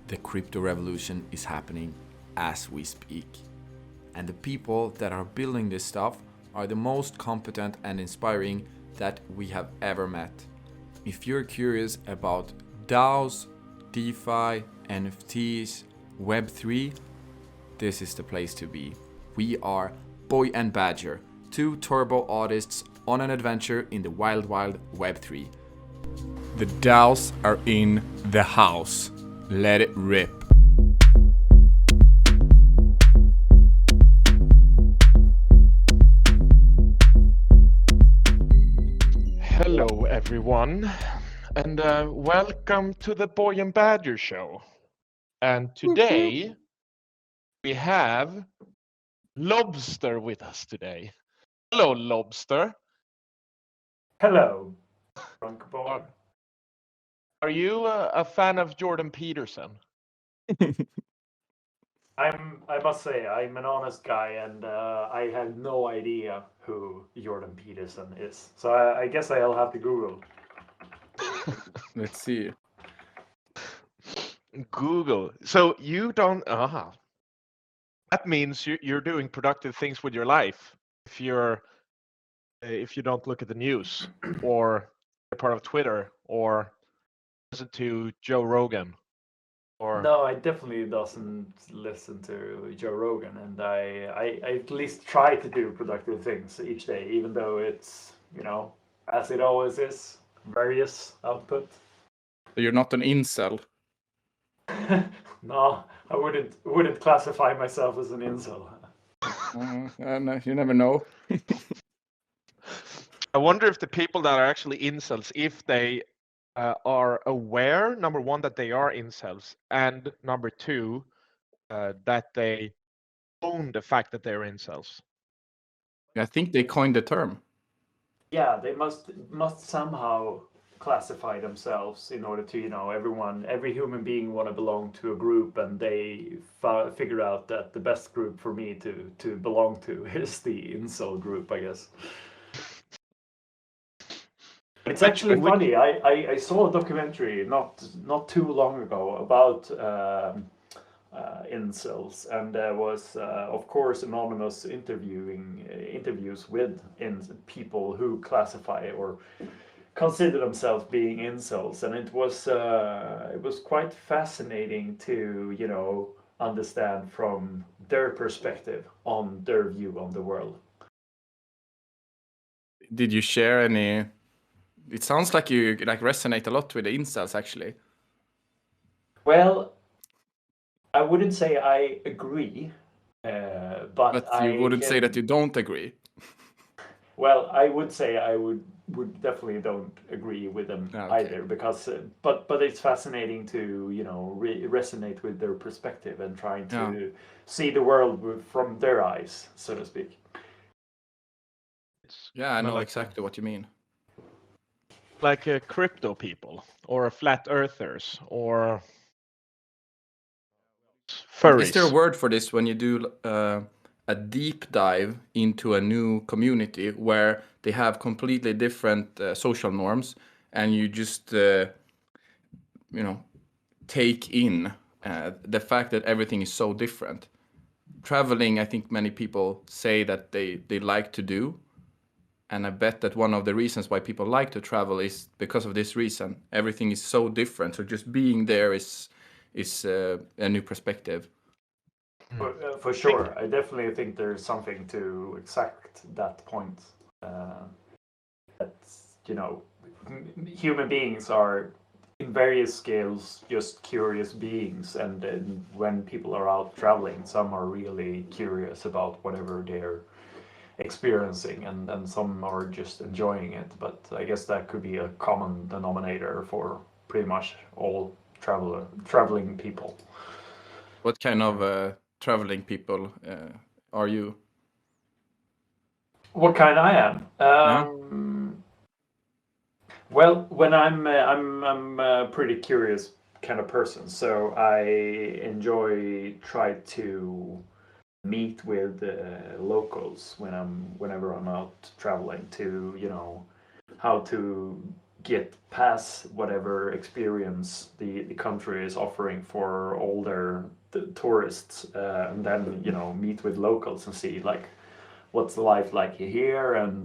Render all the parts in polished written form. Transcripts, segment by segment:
The crypto revolution is happening as we speak. And the people that are building this stuff are the most competent and inspiring that we have ever met. If you're curious about DAOs, DeFi, NFTs, Web3, this is the place to be. We are Boy and Badger, two turbo artists on an adventure in the wild Web3. The DAOs are in the house. Let it rip. Hello, everyone, and welcome to the Boy and Badger Show. And today we have L0bster with us today. Hello, L0bster. Hello, drunk boy. Are you a fan of Jordan Peterson? I must say, I'm an honest guy, and I have no idea who Jordan Peterson is. So I guess I'll have to Google. Let's see. Google. So you don't. That means you're doing productive things with your life. If you don't look at the news, or you're part of Twitter, or listen to Joe Rogan. No, I definitely doesn't listen to Joe Rogan, and I at least try to do productive things each day, even though it's, as it always is, various output. So you're not an incel? No, I wouldn't classify myself as an incel. No, you never know. I wonder if the people that are actually incels, if they are aware, number one, that they are incels, and number two, that they own the fact that they're incels. I think they coined the term. Yeah, they must somehow classify themselves in order to, every human being want to belong to a group, and they figure out that the best group for me to belong to is the incel group, I guess. It's actually funny. I saw a documentary not too long ago about incels, and there was of course anonymous interviews with people who classify or consider themselves being incels, and it was quite fascinating to understand from their perspective on their view on the world. Did you share any? It sounds like you resonate a lot with the incels, actually. Well, I wouldn't say I agree, but you wouldn't say that you don't agree. Well, I would say I would definitely don't agree with them either, because but it's fascinating to resonate with their perspective and trying to see the world from their eyes, so to speak. Yeah, I know exactly what you mean. Like crypto people, or flat earthers, or furries. Is there a word for this when you do a deep dive into a new community where they have completely different social norms, and you just take in the fact that everything is so different? Traveling, I think many people say that they like to do, and I bet that one of the reasons why people like to travel is because of this reason. Everything is so different, so just being there is a new perspective. For sure, I definitely think there's something to exact that point. That human beings are, in various scales, just curious beings, and when people are out traveling, some are really curious about whatever they're experiencing, and some are just enjoying it. But I guess that could be a common denominator for pretty much all traveling people. What kind of traveling people are you? What kind I am? Well, when I'm a pretty curious kind of person, so I try to meet with locals whenever I'm out traveling, to how to get past whatever experience the country is offering for all their tourists, and then meet with locals and see like what's the life like here, and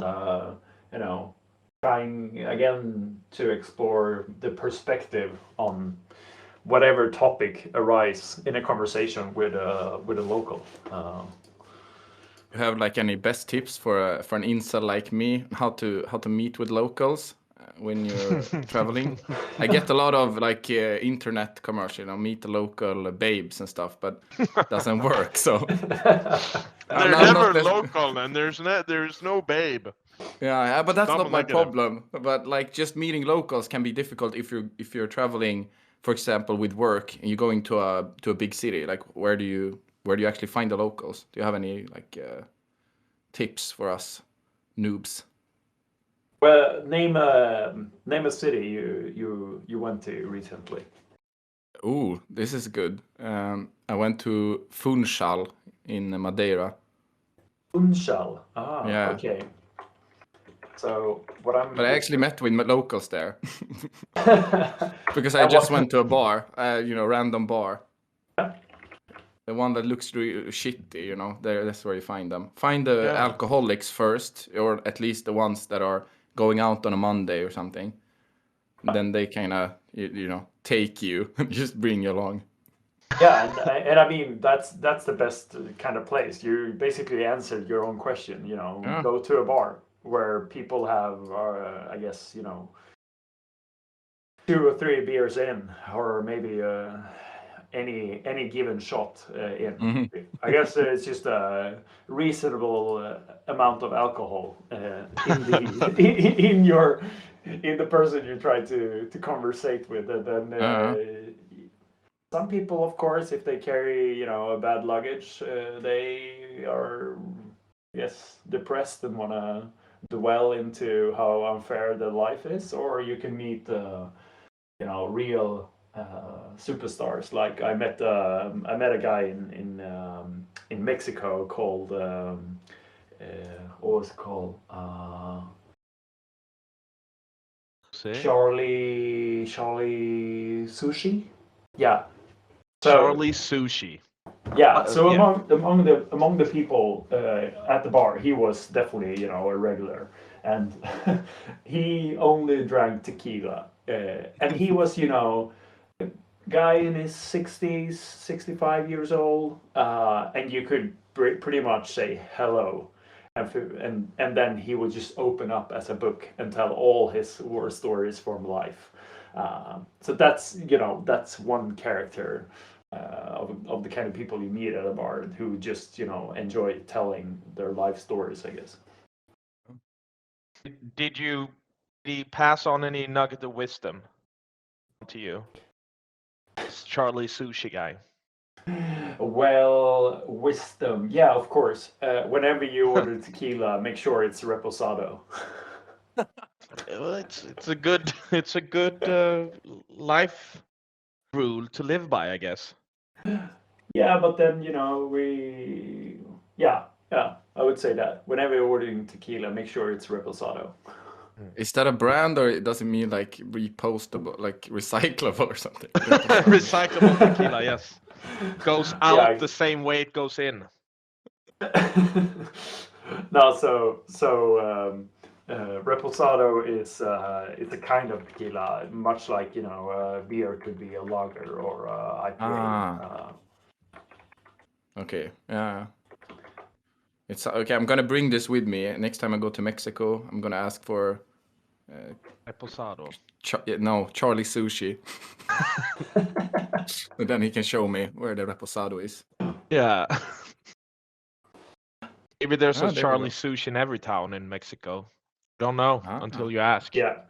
trying again to explore the perspective on whatever topic arise in a conversation with a local. You have like any best tips for an incel like me how to meet with locals when you're traveling? I get a lot of like internet commercial, meet the local babes and stuff, but doesn't work. So They're never local, and there's no babe. Yeah, but that's Double not my negative. problem. But like just meeting locals can be difficult if you're traveling, for example, with work and you're going to a big city. Like where do you actually find the locals? Do you have any like tips for us noobs? Well, name a city you went to recently. Ooh, this is good. I went to Funchal in Madeira. Funchal. Yeah. Okay. So what I'm. But I actually met with locals there because I just went to a bar, random bar. The one that looks really shitty, that's where you find them. Find the alcoholics first, or at least the ones that are going out on a Monday or something. And then they kind of, take you and just bring you along. Yeah, and I mean that's the best kind of place. You basically answered your own question. Go to a bar where people have, I guess, 2 or 3 beers in, or maybe any given shot in. Mm-hmm. I guess it's just a reasonable amount of alcohol in the person you try to conversate with, and then some people, of course, if they carry a bad luggage, they are depressed and want to dwell into how unfair the life is, or you can meet real superstars. Like I met a guy in Mexico called what was it called? Charlie Sushi. Yeah. So, Charlie Sushi. Yeah. So among the people at the bar, he was definitely a regular, and he only drank tequila, and he was a guy in his 60s, 65 years old, and you could pretty much say hello, and then he would just open up as a book and tell all his war stories from life. So that's one character of the kind of people you meet at a bar who just enjoy telling their life stories, I guess. Did he pass on any nugget of wisdom to you? This Charlie Sushi guy. Well, wisdom, yeah, of course. Whenever you order tequila, make sure it's reposado. Well, it's a good life rule to live by, I guess. Yeah, but then I would say that whenever you're ordering tequila, make sure it's reposado. Is that a brand, or does it mean like repostable, like recyclable or something? Recyclable tequila, yes. Goes out the same way it goes in. No, so reposado is it's a kind of tequila, much like beer could be a lager or IPA. Okay, yeah. It's okay. I'm gonna bring this with me next time I go to Mexico. I'm gonna ask for reposado. Charlie Sushi. And then he can show me where the reposado is. Yeah. Maybe there's a Charlie Sushi in every town in Mexico. Don't know until you ask. Yeah.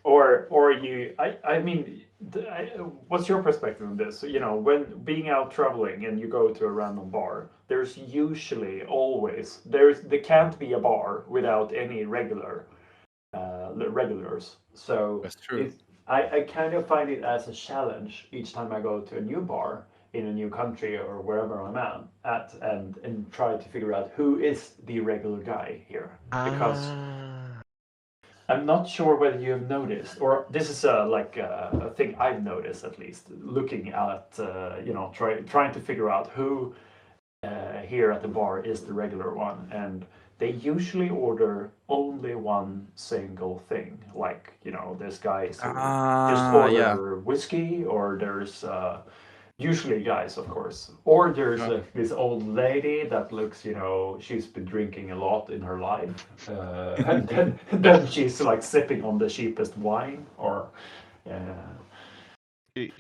Or you, I mean, what's your perspective on this? When being out traveling and you go to a random bar, there's usually always there can't be a bar without any regulars. So that's true. I kind of find it as a challenge each time I go to a new bar in a new country or wherever I'm at and try to figure out who is the regular guy here, because I'm not sure whether you have noticed, or this is a thing I've noticed at least, looking at trying to figure out who here at the bar is the regular one, and they usually order only one single thing. Like this guy is just Ah, yeah. order whiskey, or there's usually guys, of course, or there's Yeah. this old lady that looks, she's been drinking a lot in her life, and then she's like sipping on the cheapest wine, or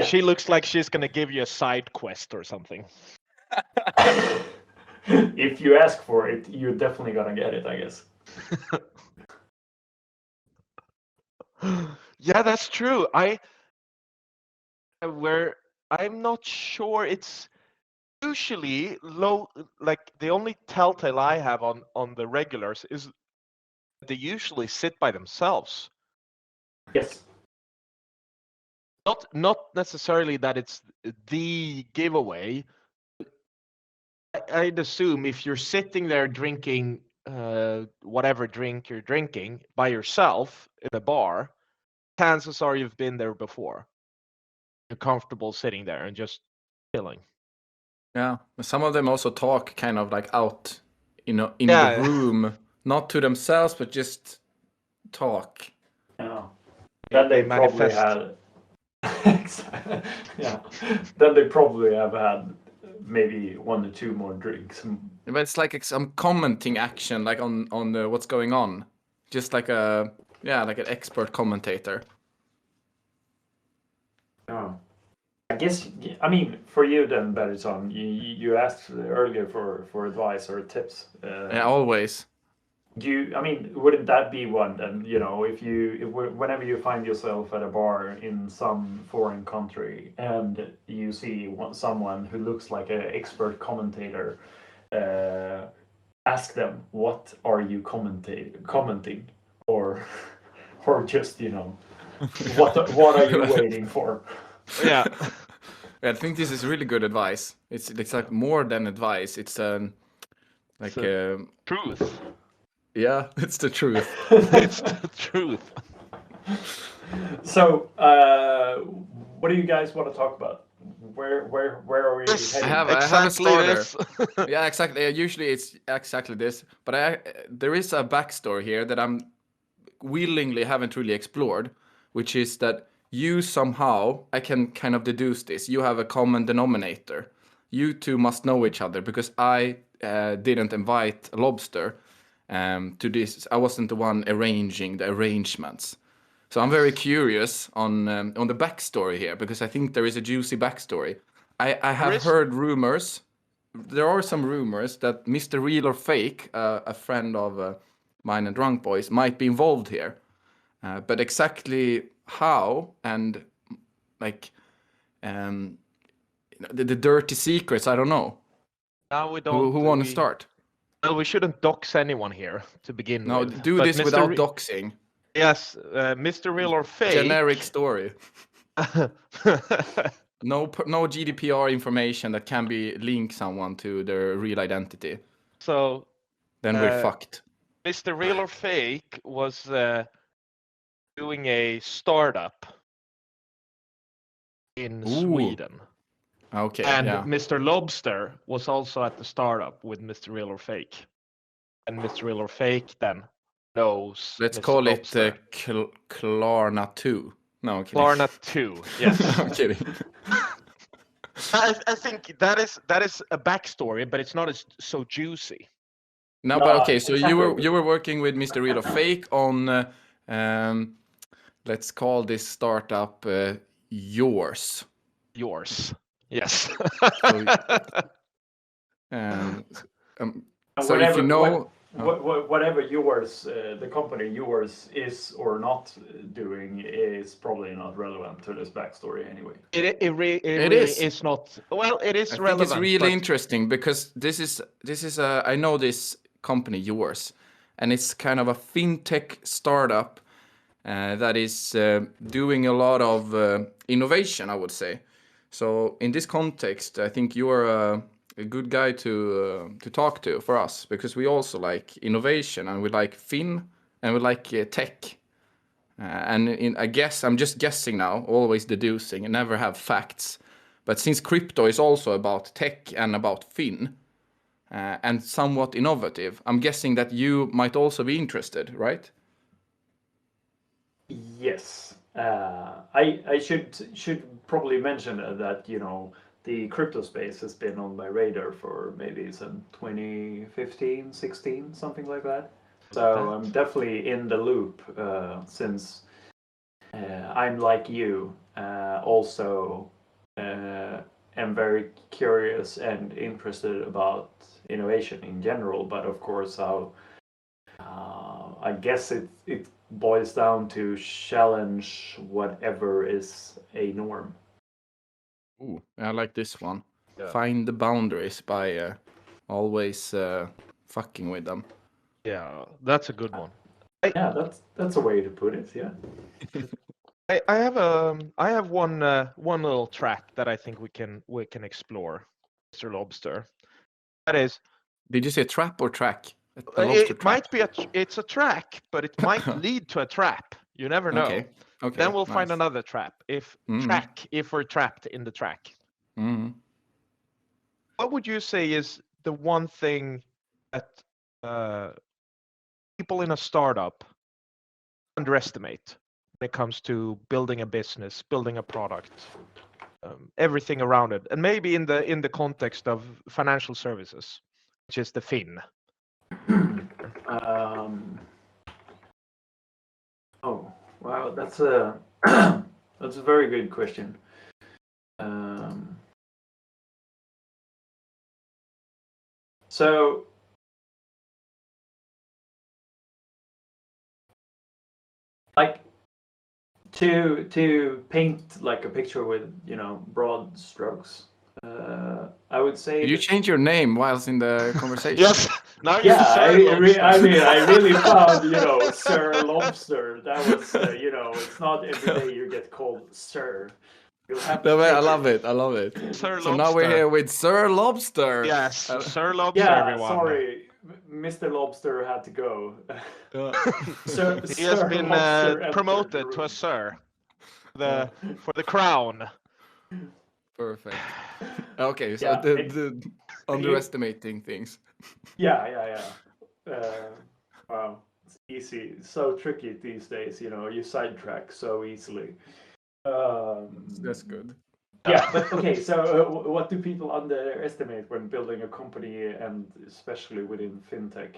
She looks like she's gonna give you a side quest or something. if you ask for it, you're definitely gonna get it, I guess. Yeah, that's true. I'm not sure. It's usually low. Like the only telltale I have on the regulars is they usually sit by themselves. Yes. Not necessarily that it's the giveaway. I'd assume if you're sitting there drinking whatever drink you're drinking by yourself in a bar, chances are you've been there before. You're comfortable sitting there and just chilling. Yeah. Some of them also talk kind of like out, in the Yeah. room, not to themselves, but just talk. Yeah. Then they probably manifest. had. Yeah. Then they probably have had maybe 1 or 2 more drinks. But it's like some commenting action, like on the what's going on, just like like an expert commentator. Yeah. I guess, I mean, for you then, Bergson, you asked earlier for advice or tips. Yeah, always. Wouldn't that be one then? Whenever you find yourself at a bar in some foreign country and you see someone who looks like an expert commentator, ask them, what are you commenting, or just what are you waiting for? Yeah. I think this is really good advice. It's like more than advice. It's Truth. yeah, it's the truth. It's the truth. So, what do you guys want to talk about? Where are we heading? I have Exactly a starter. this. Yeah, exactly. Usually it's exactly this, but there is a backstory here that I'm willingly haven't really explored, which is that you somehow, I can kind of deduce this, you have a common denominator. You two must know each other because I didn't invite L0bster to this. I wasn't the one arranging the arrangements. So I'm very curious on the backstory here because I think there is a juicy backstory. I have heard rumors. There are some rumors that MrRealorFake, a friend of mine and Drunk Boys, might be involved here. But exactly how and like the dirty secrets, I don't know. Now we don't. Who want to start? Well, we shouldn't dox anyone here to begin No, with. do but this without doxing. Yes, MrRealorFake. Generic story. No GDPR information that can be link someone to their real identity. So then we're fucked. MrRealorFake was doing a startup in Sweden. Okay. And yeah. Mr. L0bster was also at the startup with MrRealorFake. And MrRealorFake then knows. Let's Mr. call L0bster. it Klarna 2. No, I'm kidding. Klarna 2, yes. I'm kidding. I think that is a backstory, but it's not so juicy. No, but okay. So you were working with MrRealorFake on let's call this startup yours. Yours, yes. So if you know. Whatever yours, the company yours is or not doing is probably not relevant to this backstory anyway. It really is not. Well, it is relevant. I think it's really interesting because this is I know this company yours, and it's kind of a fintech startup that is doing a lot of innovation, I would say. So in this context, I think you are a good guy to talk to for us because we also like innovation and we like fin and we like tech. I guess I'm just guessing now, always deducing, and never have facts. But since crypto is also about tech and about fin, and somewhat innovative, I'm guessing that you might also be interested, right? Yes, I should probably mention that the crypto space has been on my radar for maybe some 2015, 16, something like that. So I'm definitely in the loop since I'm like you, also am very curious and interested about innovation in general. But of course, how I guess it boils down to challenge whatever is a norm. Ooh, I like this one. Yeah. Find the boundaries by always fucking with them. Yeah, that's a good one. Yeah, that's a way to put it. Yeah. I have one little track that I think we can explore, MrRealorFake. That is, Did you say trap or track? A lobster it trap. might be it's a track, but it might lead to a trap. You never know. Okay. Okay. Then we'll find nice. another trap. If we're trapped in the track. What would you say is the one thing that people in a startup underestimate when it comes to building a business, building a product, everything around it, and maybe in the context of financial services, which is the fin? Oh wow, that's a that's a very good question. So like to paint like a picture with broad strokes, I would say Did you change your name whilst in the conversation? Yes. Now you're yeah, I MrRealorFake. mean, I really found, Sir Lobster. That was, it's not every day you get called Sir. You'll have to No, I take love it. I love it. So now we're MrRealorFake. here with Sir Lobster. Yes, MrRealorFake, Yeah, everyone. sorry, Mr. Lobster had to go. He has Sir been Lobster entered the promoted to a room. sir. For the crown. Perfect. Okay, so Yeah, the underestimating things. Yeah. Wow, it's easy. It's so tricky these days. You sidetrack so easily. That's good. Yeah, but okay. So, what do people underestimate when building a company, and especially within fintech?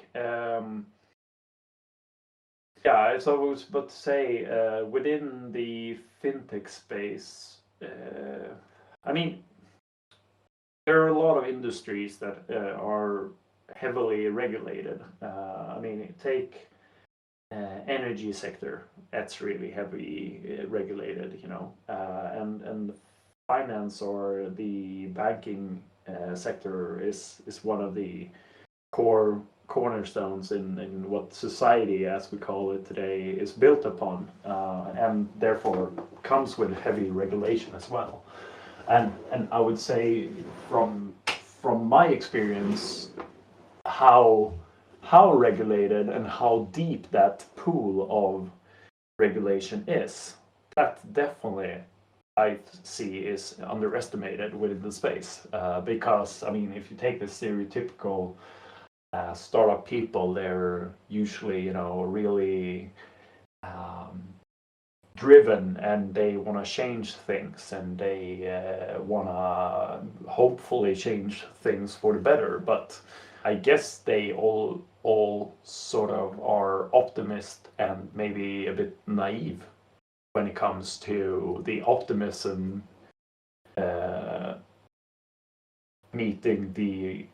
Yeah, so I was about to say within the fintech space. I mean, there are a lot of industries that are heavily regulated. I mean, take energy sector. That's really heavily regulated, and finance or the banking sector is one of the core cornerstones in what society, as we call it today, is built upon, and therefore comes with heavy regulation as well. And I would say from my experience, how regulated and how deep that pool of regulation is, that definitely I see is underestimated within the space. Because I mean, if you take the stereotypical startup people, they're usually really driven, and they want to change things, and they want to hopefully change things for the better. But I guess they all sort of are optimist and maybe a bit naive when it comes to the optimism meeting the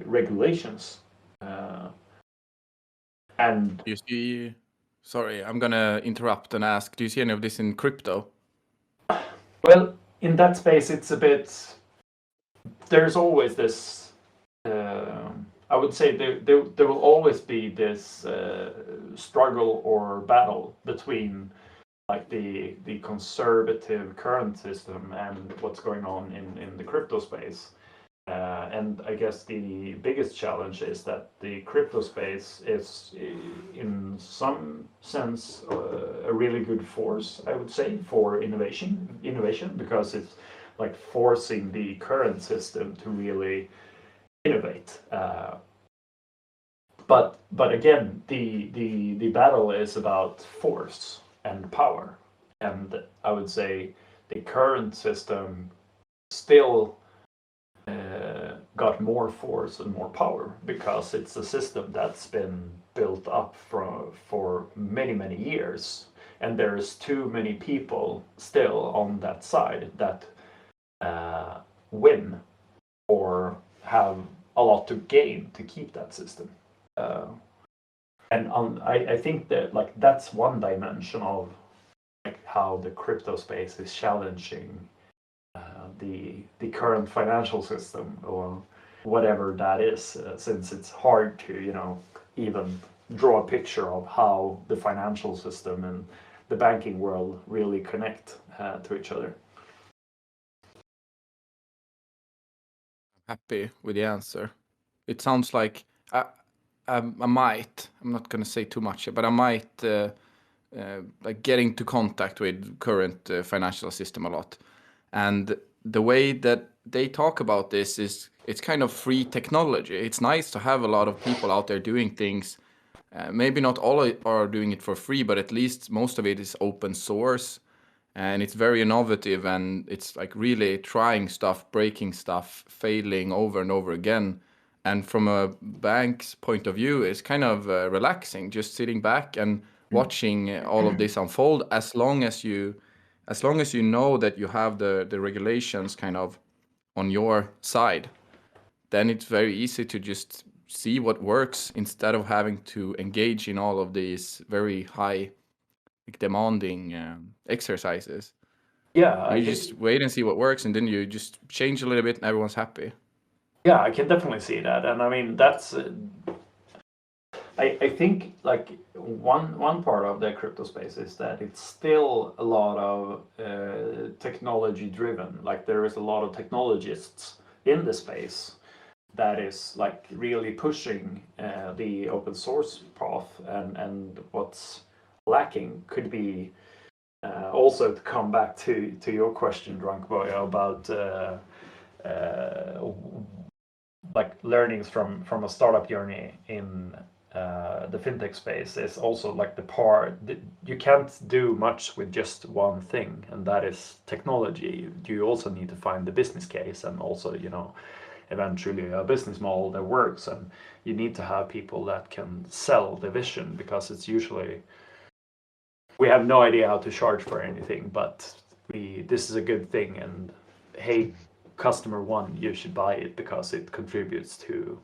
regulations. And Do you see? Sorry, I'm gonna interrupt and ask. Do you see any of this in crypto? well, in that space, it's a bit. There's always this. I would say there will always be this struggle or battle between like the conservative current system and what's going on in the crypto space. And I guess the biggest challenge is that the crypto space is, in some sense, a really good force, I would say, for innovation, because it's like forcing the current system to really innovate. But again, the battle is about force and power, and I would say the current system still got more force and more power because it's a system that's been built up for many years, and there's too many people still on that side that win or have a lot to gain to keep that system. I think that like that's one dimension of like how the crypto space is challenging the current financial system or whatever that is, since it's hard to even draw a picture of how the financial system and the banking world really connect to each other. Happy with the answer. It sounds like I'm not going to say too much, but I might like get into contact with current financial system a lot. And the way that they talk about this is it's kind of free technology. It's nice to have a lot of people out there doing things. Maybe not all are doing it for free, but at least most of it is open source. And it's very innovative, and it's like really trying stuff, breaking stuff, failing over and over again. And from a bank's point of view, it's kind of relaxing, just sitting back and watching all of this unfold. As long as you know that you have the regulations kind of on your side, then it's very easy to just see what works instead of having to engage in all of these very high, demanding exercises. Yeah, You just wait and see what works, and then you just change a little bit, and everyone's happy. Yeah, I can definitely see that, and I mean that's. I think like one part of the crypto space is that it's still a lot of technology driven. Like there is a lot of technologists in the space that is like really pushing the open source path, and what's lacking could be also to come back to your question, Drunk Boy, about like learnings from a startup journey in the fintech space is also like the part that you can't do much with just one thing, and that is technology. You also need to find the business case and also eventually a business model that works, and you need to have people that can sell the vision, because it's usually we have no idea how to charge for anything, but this is a good thing, and hey, customer one, you should buy it because it contributes to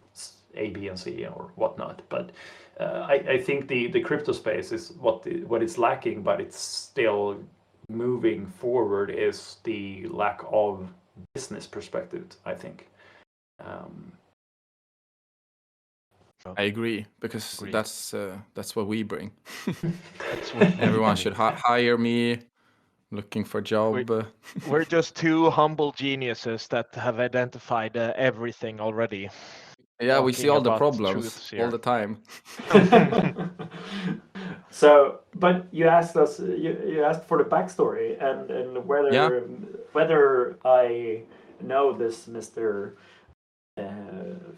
A, B, and C or whatnot. But I think the crypto space is what it's lacking, but it's still moving forward, is the lack of business perspective, I think. I agree, because that's what we bring. That's what Everyone should hire me. Looking for a job. We're just two humble geniuses that have identified everything already. Yeah, we see all the about problems truths all here. the time. So, but you asked us, you asked for the backstory and whether I know this Mr.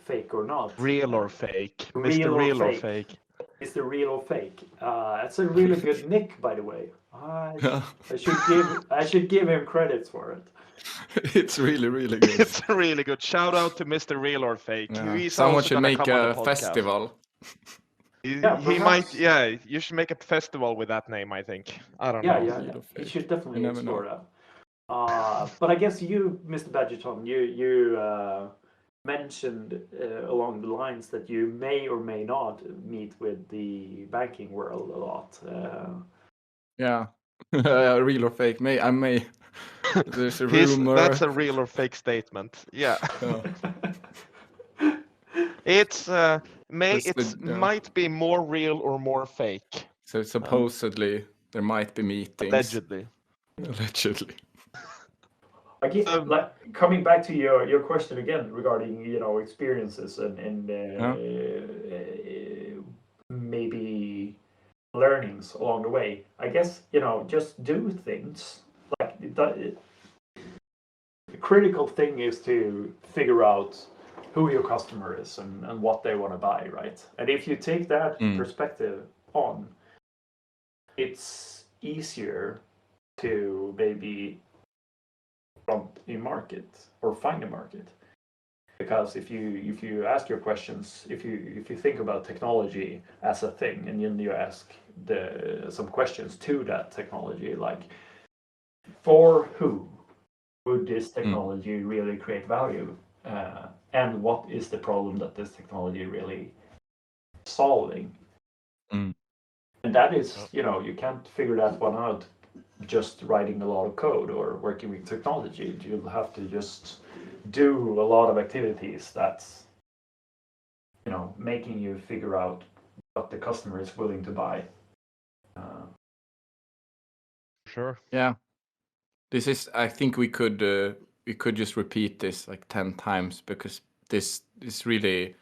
Fake or not. Real or fake? Real Mr. or Real or fake? Fake? Mr. Real or Fake? That's a really good nick, by the way. I should give him credits for it. It's really, really good. It's really good. Shout out to Mr. Real or Fake. Yeah. He's Someone also should gonna make come on the a podcast. festival. He might. Yeah, you should make a festival with that name, I think. I don't know. Yeah. He should definitely never explore know. that. But I guess you, Mr. Badgerton, you mentioned along the lines that you may or may not meet with the banking world a lot. Yeah. Real or fake? I may. There's a rumor. That's a real or fake statement. Yeah. It's might be more real or more fake. So supposedly there might be meetings. Allegedly. Allegedly. Like coming back to your question again regarding experiences and maybe learnings along the way. I guess just do things. Like the critical thing is to figure out who your customer is and what they want to buy, right? And if you take that perspective on, it's easier to maybe prompt a market or find a market. Because if you ask your questions, if you think about technology as a thing, and then you ask some questions to that technology, like for who would this technology really create value, and what is the problem that this technology really solving? And that is, you can't figure that one out just writing a lot of code or working with technology. You'll have to just do a lot of activities that's making you figure out what the customer is willing to buy. Sure. Yeah. This is, I think we could just repeat this like 10 times, because this really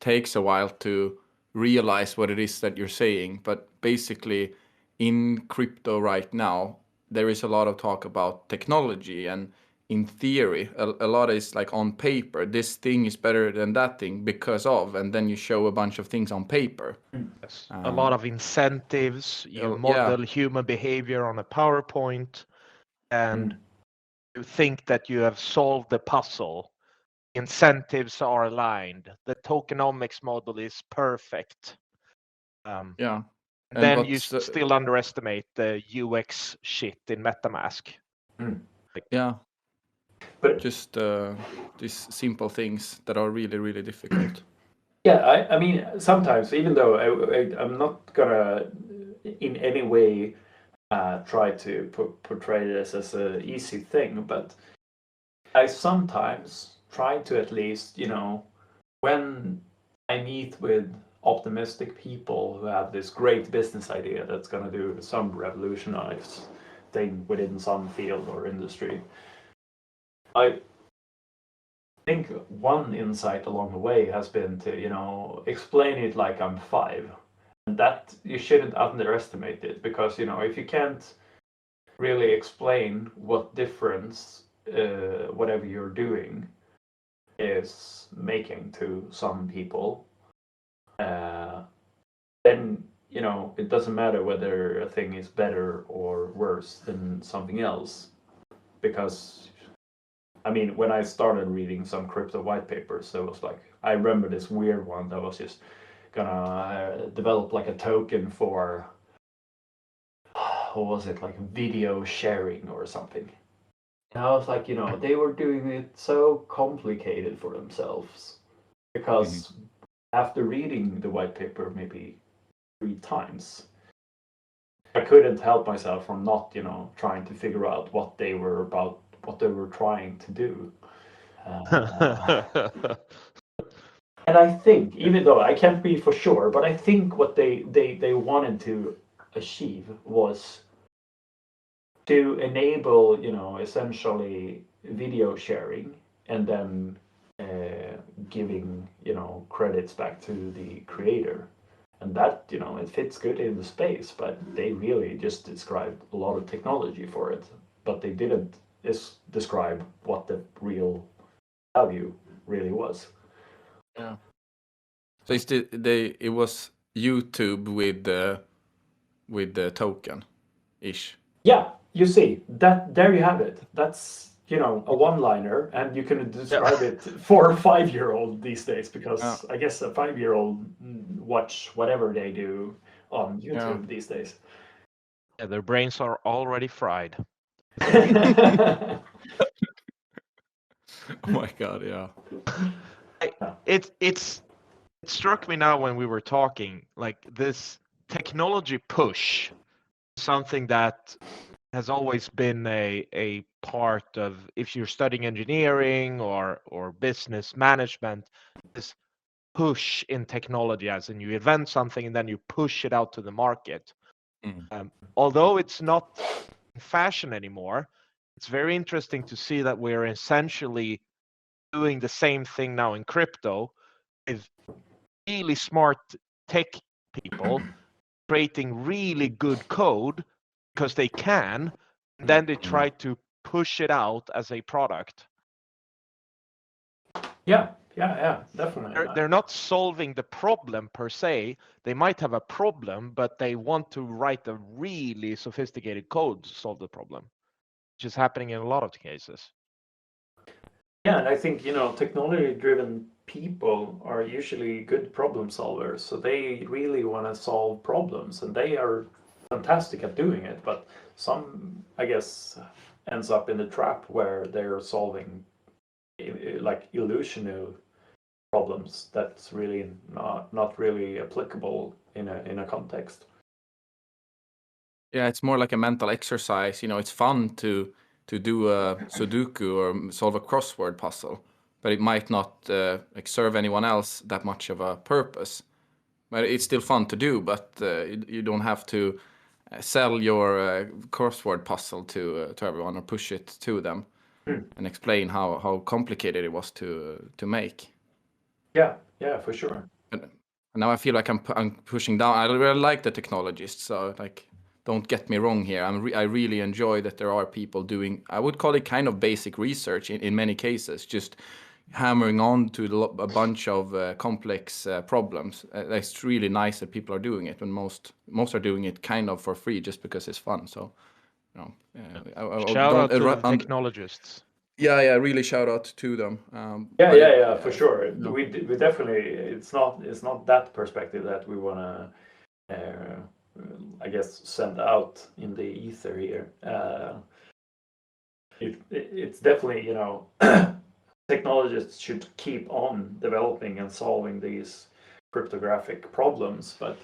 takes a while to realize what it is that you're saying. But basically, in crypto right now, there is a lot of talk about technology, and in theory, a lot is like on paper. This thing is better than that thing because of, and then you show a bunch of things on paper. Yes. A lot of incentives. You model human behavior on a PowerPoint, and you think that you have solved the puzzle. Incentives are aligned. The tokenomics model is perfect. And then you still underestimate the UX shit in MetaMask. But just these simple things that are really, really difficult. Yeah, I mean, sometimes, even though I'm not gonna in any way try to portray this as an easy thing, but I sometimes try to at least, when I meet with optimistic people who have this great business idea that's going to do some revolutionized thing within some field or industry, I think one insight along the way has been to, explain it like I'm 5. And that you shouldn't underestimate it, because, if you can't really explain what difference whatever you're doing is making to some people, then it doesn't matter whether a thing is better or worse than something else. Because I mean, when I started reading some crypto white papers, it was like, I remember this weird one that was just gonna develop like a token for, what was it, like video sharing or something. And I was like, they were doing it so complicated for themselves, because after reading the white paper maybe 3 times, I couldn't help myself from not, trying to figure out what they were trying to do. And I think, even though I can't be for sure, but I think what they wanted to achieve was to enable, essentially video sharing, and then giving, credits back to the creator. And that, it fits good in the space, but they really just described a lot of technology for it. But they didn't describe what the real value really was. Yeah. So it was YouTube with the token ish. Yeah, you see that there you have it. That's a one-liner, and you can describe it for a 5-year-old these days, because I guess a 5-year-old watch whatever they do on YouTube these days. Yeah, their brains are already fried. Oh my god, yeah. It struck me now when we were talking, like this technology push, something that has always been a part of, if you're studying engineering or business management, this push in technology, as in you invent something and then you push it out to the market. Although it's not in fashion anymore, it's very interesting to see that we're essentially doing the same thing now in crypto with really smart tech people creating really good code because they can, and then they try to push it out as a product. Yeah, definitely. They're not solving the problem per se. They might have a problem, but they want to write a really sophisticated code to solve the problem, which is happening in a lot of cases. Yeah, and I think, technology-driven people are usually good problem solvers. So they really want to solve problems, and they are fantastic at doing it. But some, I guess, ends up in the trap where they're solving like illusional problems that's really not really applicable in a context. Yeah, it's more like a mental exercise. It's fun to do a Sudoku or solve a crossword puzzle, but it might not serve anyone else that much of a purpose. But it's still fun to do, but you don't have to sell your crossword puzzle to everyone or push it to them and explain how complicated it was to make. Yeah, for sure. And now I feel like I'm pushing down. I really like the technologists, so like, don't get me wrong here. I really enjoy that there are people doing, I would call it kind of basic research in many cases, just hammering on to a bunch of complex problems. It's really nice that people are doing it, and most are doing it kind of for free just because it's fun. So, Shout out to the technologists. Yeah, really shout out to them. Yeah, for sure. No. We definitely, it's not that perspective that we want to, I guess, send out in the ether here. It's definitely, technologists should keep on developing and solving these cryptographic problems, but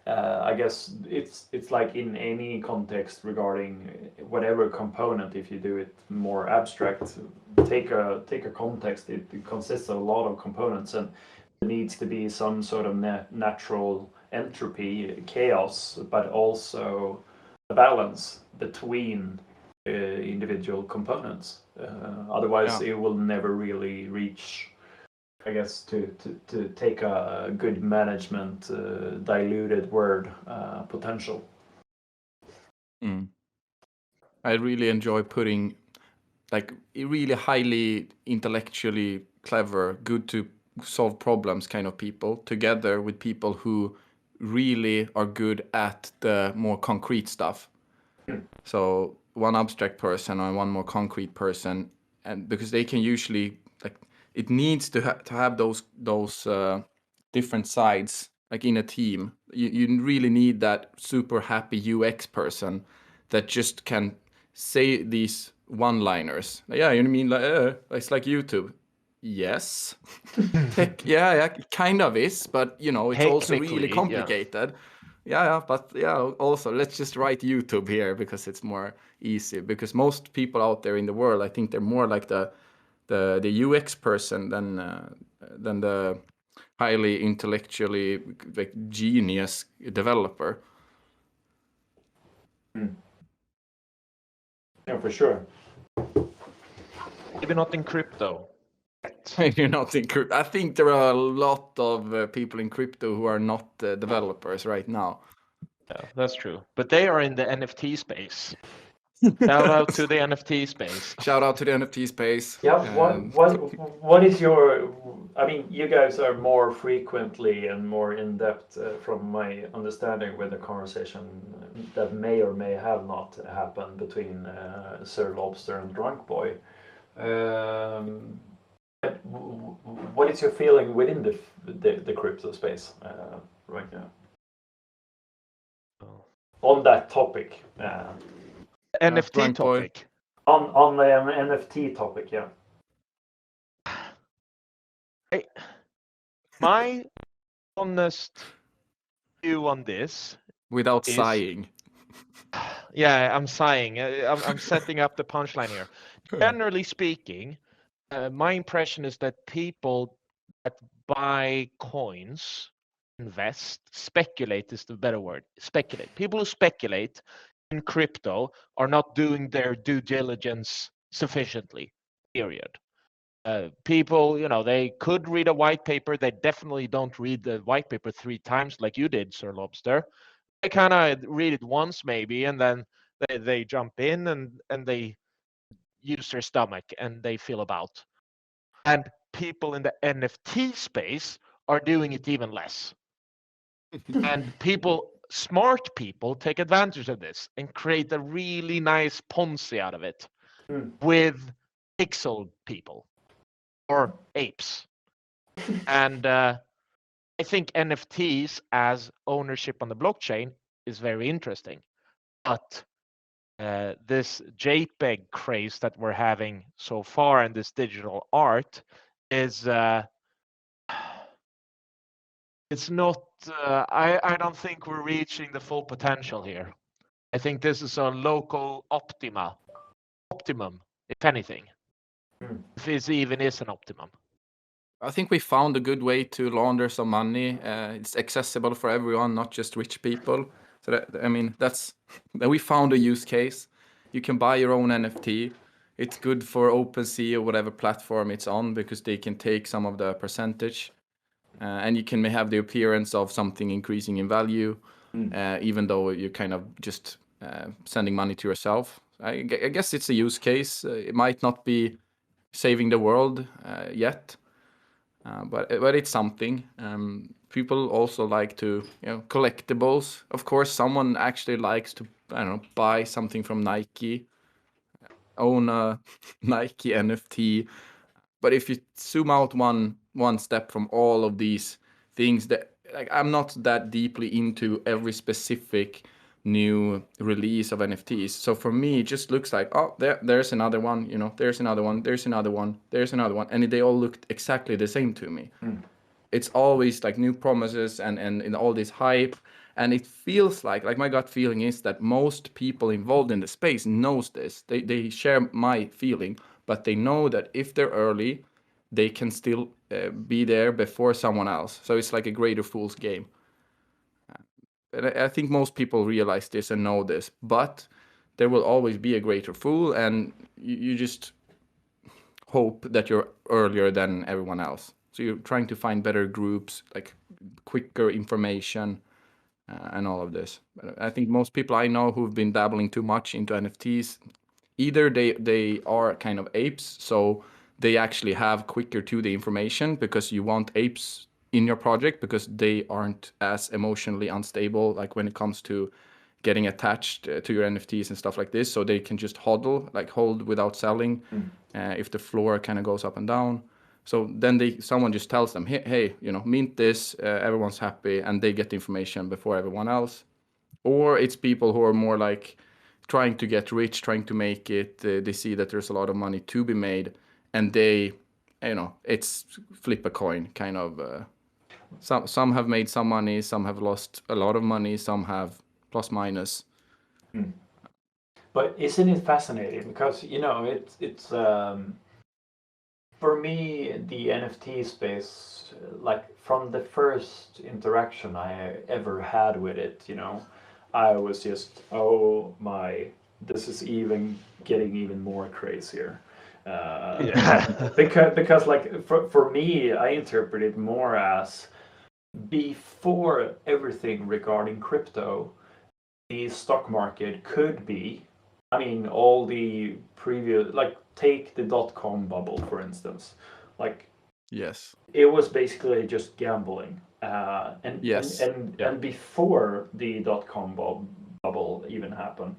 I guess it's like in any context regarding whatever component. If you do it more abstract, take a context. It consists of a lot of components, and there needs to be some sort of natural entropy, chaos, but also a balance between individual components. Otherwise, it will never really reach, I guess, to take a good management diluted word potential. I really enjoy putting like really highly intellectually clever, good to solve problems kind of people together with people who really are good at the more concrete stuff. So one abstract person and one more concrete person, and because they can usually, like, it needs to have those different sides, like in a team. You really need that super happy UX person that just can say these one-liners. Yeah, you mean like it's like YouTube? Yes. Yeah, it kind of is, but it's also really complicated. Yeah, but also let's just write YouTube here because it's more easy. Because most people out there in the world, I think they're more like the UX person than the highly intellectually like genius developer. Yeah, for sure. Maybe not in crypto. You're not in crypto. I think there are a lot of people in crypto who are not developers right now. Yeah, that's true. But they are in the NFT space. Shout out to the NFT space. Shout out to the NFT space. Yeah. What is your? I mean, you guys are more frequently and more in depth, from my understanding, with the conversation that may or may have not happened between L0bster and Drunk Boy. But what is your feeling within the crypto space right now on that topic? NFT topic. On the NFT topic, yeah. My honest view on this, without sighing. Yeah, I'm sighing. I'm setting up the punchline here. Generally speaking, my impression is that people that buy coins, invest, speculate is the better word. Speculate. People who speculate in crypto are not doing their due diligence sufficiently, period. People, they could read a white paper. They definitely don't read the white paper 3 times like you did, Sir Lobster. They kind of read it once maybe, and then they jump in and they use their stomach and they feel about. And people in the NFT space are doing it even less. And smart people take advantage of this and create a really nice Ponzi out of it with pixel people or apes. And I think NFTs as ownership on the blockchain is very interesting. But this JPEG craze that we're having so far in this digital art is it's not I don't think we're reaching the full potential here. I think this is a local optimum, if anything. If it even is an optimum. I think we found a good way to launder some money. It's accessible for everyone, not just rich people. So that we found a use case. You can buy your own NFT. It's good for OpenSea or whatever platform it's on because they can take some of the percentage, and you can have the appearance of something increasing in value, even though you're kind of just sending money to yourself. I guess it's a use case. It might not be saving the world yet. But it's something. People also like to, collectibles. Of course, someone actually likes to, I don't know, buy something from Nike, own a Nike NFT. But if you zoom out one step from all of these things, that like I'm not that deeply into every specific new release of NFTs. So for me, it just looks like, oh, there's another one, there's another one, there's another one, there's another one, and they all look exactly the same to me. It's always like new promises and all this hype, and it feels like my gut feeling is that most people involved in the space knows this. They share my feeling, but they know that if they're early, they can still be there before someone else. So it's like a greater fool's game. I think most people realize this and know this, but there will always be a greater fool, and you just hope that you're earlier than everyone else. So you're trying to find better groups, like quicker information, and all of this. But I think most people I know who've been dabbling too much into NFTs, either they are kind of apes, so they actually have quicker to the information because you want apes in your project because they aren't as emotionally unstable, like when it comes to getting attached to your NFTs and stuff like this. So they can just hold without selling if the floor kind of goes up and down. So then someone just tells them, hey, mint this, everyone's happy, and they get the information before everyone else. Or it's people who are more like trying to get rich, trying to make it. They see that there's a lot of money to be made, and they, it's flip a coin kind of. Some have made some money, some have lost a lot of money, some have plus minus. But isn't it fascinating? Because it's for me the NFT space, like from the first interaction I ever had with it, I was just, oh my, this is getting even more crazier. Because like for me, I interpret it more as before everything regarding crypto, the stock market could be, all the previous, like take the dot-com bubble, for instance. Like, yes, it was basically just gambling. And before the dot-com bubble even happened,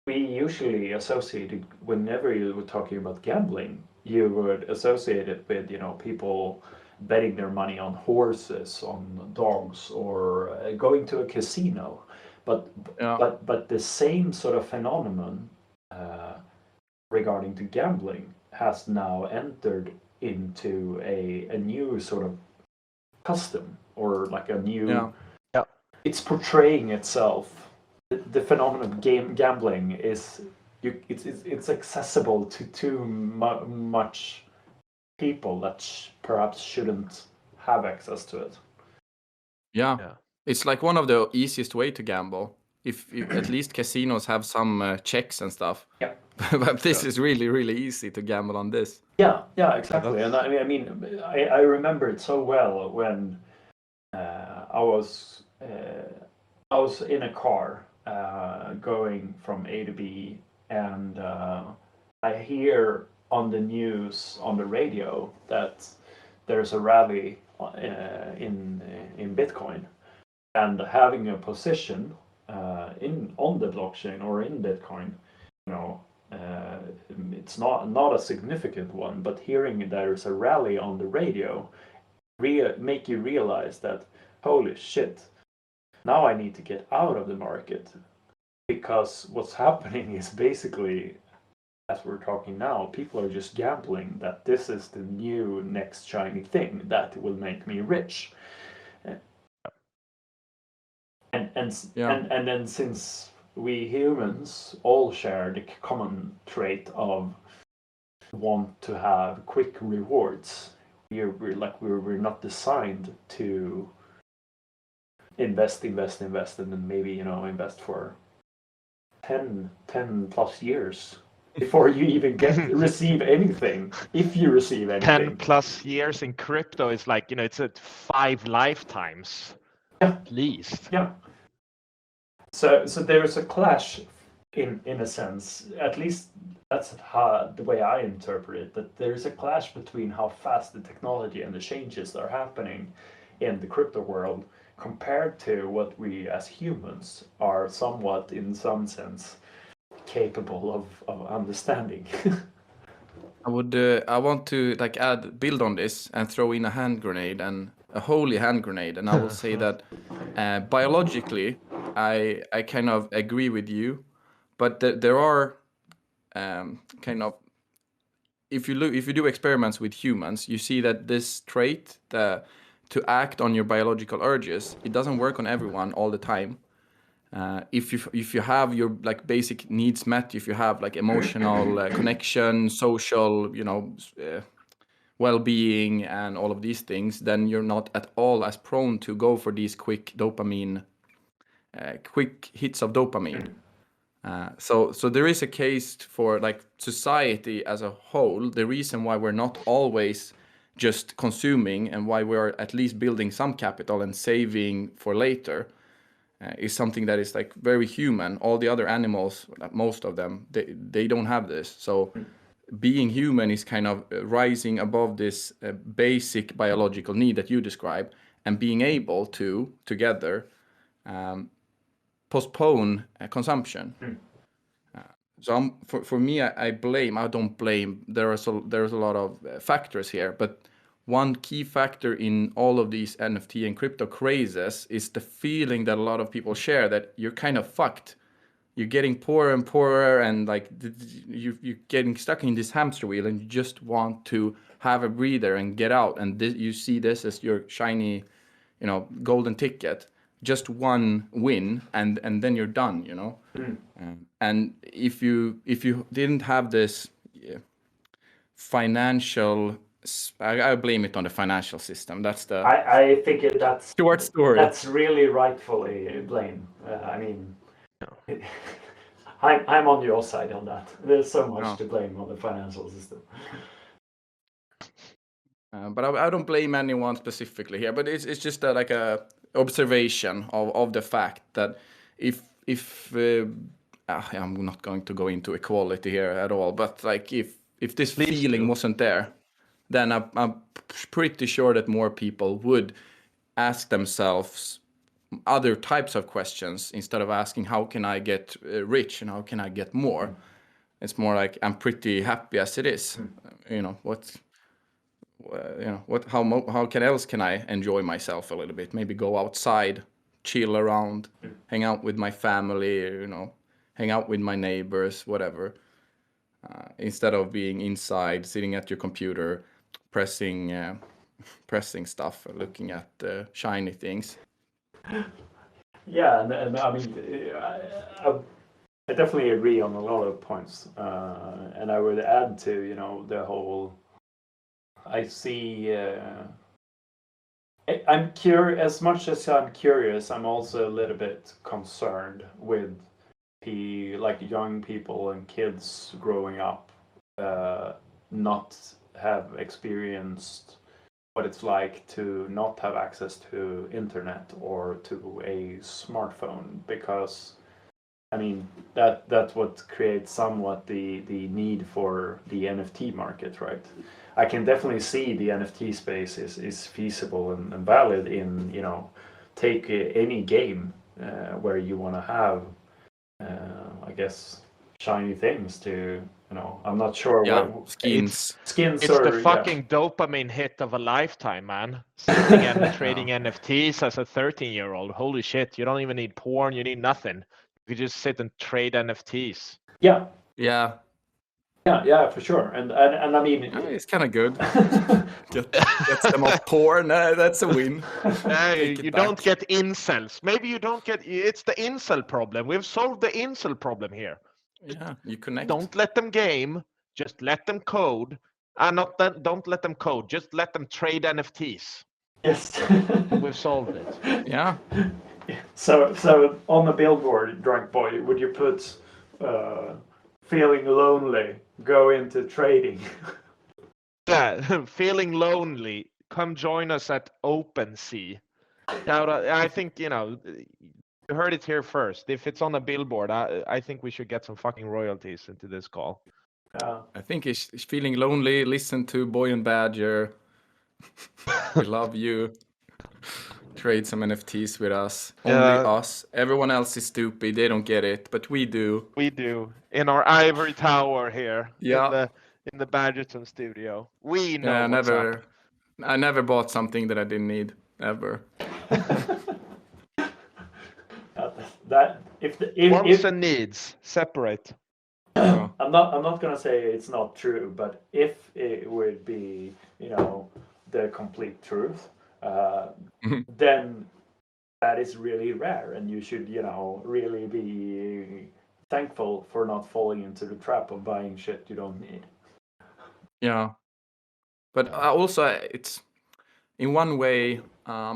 we usually associated, whenever you were talking about gambling, you would associate it with, people betting their money on horses, on dogs, or going to a casino. But the same sort of phenomenon regarding to gambling has now entered into a new sort of custom, or like a new. It's portraying itself. The phenomenon of gambling is it's accessible to too much people that perhaps shouldn't have access to it. Yeah. It's like one of the easiest way to gamble. if at least casinos have some checks and stuff. Yeah. But this is really, really easy to gamble on this. Yeah, exactly. And I remember it so well when I was in a car going from A to B, and I hear on the news on the radio that there's a rally in Bitcoin, and having a position on the blockchain or in Bitcoin, you know, it's not a significant one, but hearing there's a rally on the radio make you realize that, holy shit, now I need to get out of the market, because what's happening is basically, as we're talking now, people are just gambling that this is the new next shiny thing that will make me rich. And then, since we humans all share the common trait of want to have quick rewards, we're not designed to invest, and then maybe invest for 10 plus years before you even receive anything, if you receive anything. 10 plus years in crypto is like, it's at 5 lifetimes. At least. Yeah. So there is a clash in a sense. At least that's the way I interpret it. That there is a clash between how fast the technology and the changes are happening in the crypto world compared to what we as humans are somewhat, in some sense, capable of understanding. I want to build on this and throw in a hand grenade, and a holy hand grenade, and I will say that biologically, I kind of agree with you, but there are kind of, if you do experiments with humans, you see that this trait, to act on your biological urges, it doesn't work on everyone all the time. If you have your basic needs met, if you have emotional connection, social, well-being, and all of these things, then you're not at all as prone to go for these quick hits of dopamine. So there is a case for society as a whole. The reason why we're not always just consuming, and why we're at least building some capital and saving for later, is something that is very human. All the other animals, most of them, they don't have this. So being human is kind of rising above this basic biological need that you describe, and being able to together postpone consumption. So for me, I don't blame. There's a lot of factors here, but one key factor in all of these NFT and crypto crazes is the feeling that a lot of people share, that you're kind of fucked. You're getting poorer and poorer, and you're getting stuck in this hamster wheel, and you just want to have a breather and get out. And you see this as your shiny, golden ticket. Just one win, and then you're done. And if you didn't have this financial, I blame it on the financial system. That's the I think that's short story. That's really rightfully blamed. I'm on your side on that. There's so much to blame on the financial system. But I don't blame anyone specifically here. But it's just a observation of the fact that if I'm not going to go into equality here at all, but if this feeling wasn't there, then I'm pretty sure that more people would ask themselves other types of questions instead of asking how can I get rich and how can I get more. It's more like, I'm pretty happy as it is. How else can I enjoy myself a little bit? Maybe go outside, chill around, hang out with my family, hang out with my neighbors, whatever. Instead of being inside, sitting at your computer, pressing stuff, looking at shiny things. Yeah, and I mean, I definitely agree on a lot of points, and I would add to the whole. I see I'm curious. As much as I'm curious, I'm also a little bit concerned with like young people and kids growing up, not have experienced what it's like to not have access to internet or to a smartphone, because I mean that's what creates somewhat the need for the NFT market, right? I can definitely see the NFT space is feasible and valid in, take any game where you want to have, I guess, shiny things to, I'm not sure Yeah, what skins. skins It's the or yeah. fucking dopamine hit of a lifetime, man. Sitting and trading NFTs as a 13-year-old. Holy shit, you don't even need porn, you need nothing. You could just sit and trade NFTs. Yeah, Yeah, yeah, for sure. And I mean, it's kind of good. Gets them off porn. That's a win. Take it You back. don't get incels. Maybe you don't get. It's the incel problem. We've solved the incel problem here. Yeah, you connect. Don't let them game. Just let them code. Don't let them code. Just let them trade NFTs. yes. We've solved it. Yeah. So on the billboard, drunk boy, would you put feeling lonely, go into trading? Yeah, feeling lonely, come join us at OpenSea. I think, you heard it here first. If it's on a billboard, I think we should get some fucking royalties into this call. I think he's feeling lonely. Listen to Boy and Badger. We love you. Trade some NFTs with us. Only us. Everyone else is stupid. They don't get it, but we do. We do. In our ivory tower here. Yeah. In the Badgerton studio. We know Yeah, what's up. I never bought something that I didn't need ever. That if Wants and needs separate. Oh. I'm not gonna say it's not true, but if it would be, the complete truth, then that is really rare, and you should, really be thankful for not falling into the trap of buying shit you don't need. Yeah. But also, it's in one way,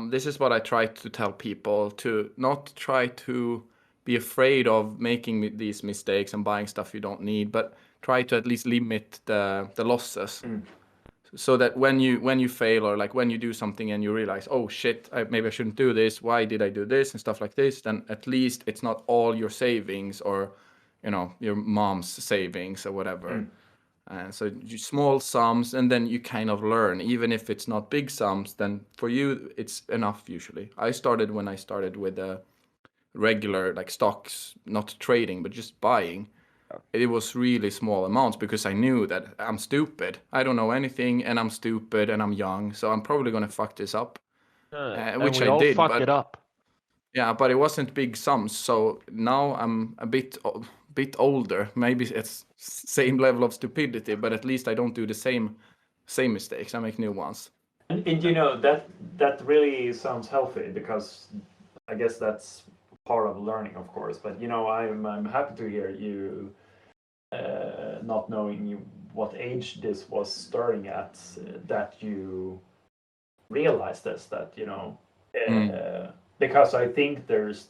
this is what I try to tell people, to not try to be afraid of making these mistakes and buying stuff you don't need, but try to at least limit the losses. So that when you fail, or like when you do something and you realize, oh shit, maybe I shouldn't do this, why did I do this, and stuff like this, then at least it's not all your savings or your mom's savings or whatever. So small sums, and then you kind of learn. Even if it's not big sums, then for you it's enough usually. I started with regular like stocks, not trading but just buying. It was really small amounts because I knew that I'm stupid. I don't know anything, and I'm stupid, and I'm young, so I'm probably gonna fuck this up. Which we I all did, fuck but it up. yeah, but it wasn't big sums. So now I'm a bit older. Maybe it's same level of stupidity, but at least I don't do the same mistakes. I make new ones. And that really sounds healthy, because I guess that's part of learning, of course. But I'm happy to hear you not knowing what age this was starting at, that you realized this, that because I think there's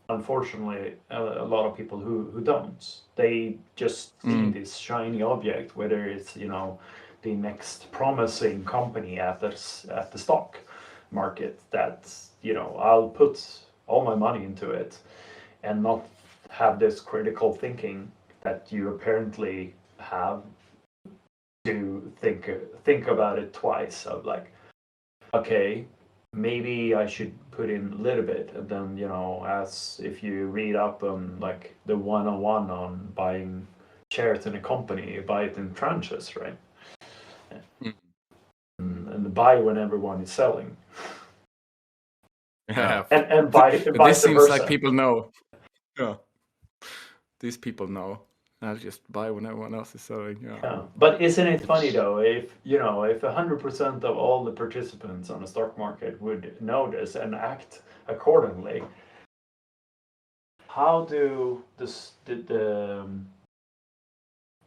unfortunately a lot of people who don't. They just see this shiny object, whether it's the next promising company at the stock market, that I'll put all my money into it, and not have this critical thinking that you apparently have, to think about it twice, of like, okay, maybe I should put in a little bit, and then as if you read up on like the 101 on buying shares in a company, you buy it in tranches, right? And buy when everyone is selling. Yeah, and but vice this seems versa. like people know. Yeah, these people know. I'll just buy when everyone else is selling. Yeah. But isn't it funny though, if 100% of all the participants on the stock market would notice and act accordingly, how do the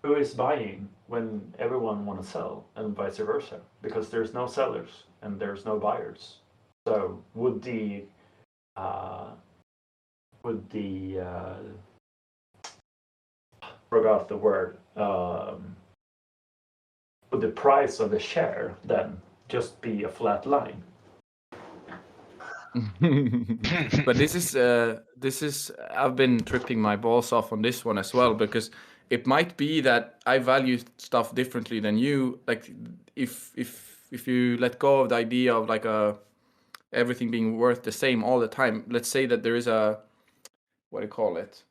who is buying when everyone want to sell, and vice versa? Because there's no sellers and there's no buyers. So uh, would the forgot the word would the price of the share then just be a flat line? But this is I've been tripping my balls off on this one as well, because it might be that I value stuff differently than you. Like if you let go of the idea of like everything being worth the same all the time. Let's say that there is what do you call it,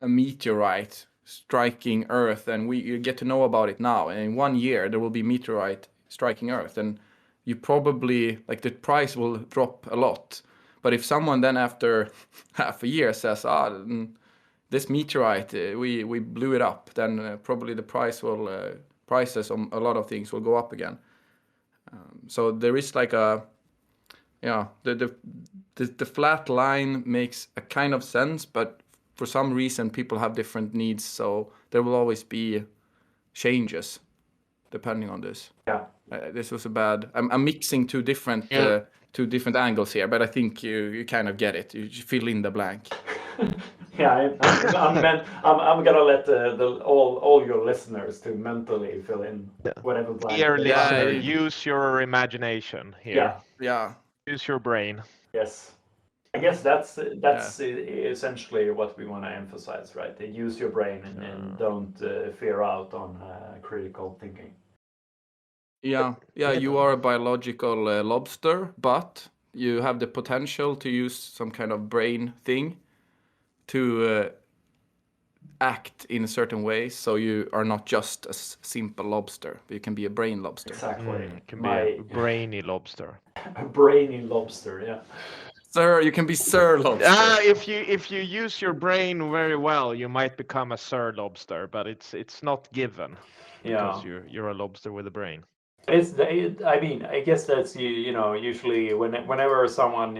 a meteorite striking Earth, and you get to know about it now, and in 1 year there will be meteorite striking Earth, and you probably like the price will drop a lot. But if someone then after half a year says, this meteorite, we blew it up, then probably the prices on a lot of things will go up again. So there is like the flat line makes a kind of sense, but for some reason people have different needs, so there will always be changes depending on this. Yeah. This was a bad. I'm mixing two different angles here, but I think you kind of get it. You fill in the blank. Yeah, I'm gonna let all your listeners to mentally fill in whatever blank. Dear they listener, find. use your imagination here. Yeah. Use your brain. Yes. I guess that's essentially what we want to emphasize, right? Use your brain and don't fear out on critical thinking. Yeah. You are a biological lobster, but you have the potential to use some kind of brain thing to act in certain ways, so you are not just a simple lobster, but you can be a brain lobster. Exactly. Can be a brainy lobster. A brainy lobster, yeah. Sir, you can be Sir Lobster. If you use your brain very well, you might become a Sir Lobster, but it's not given because you're a lobster with a brain. I mean, I guess that's usually whenever someone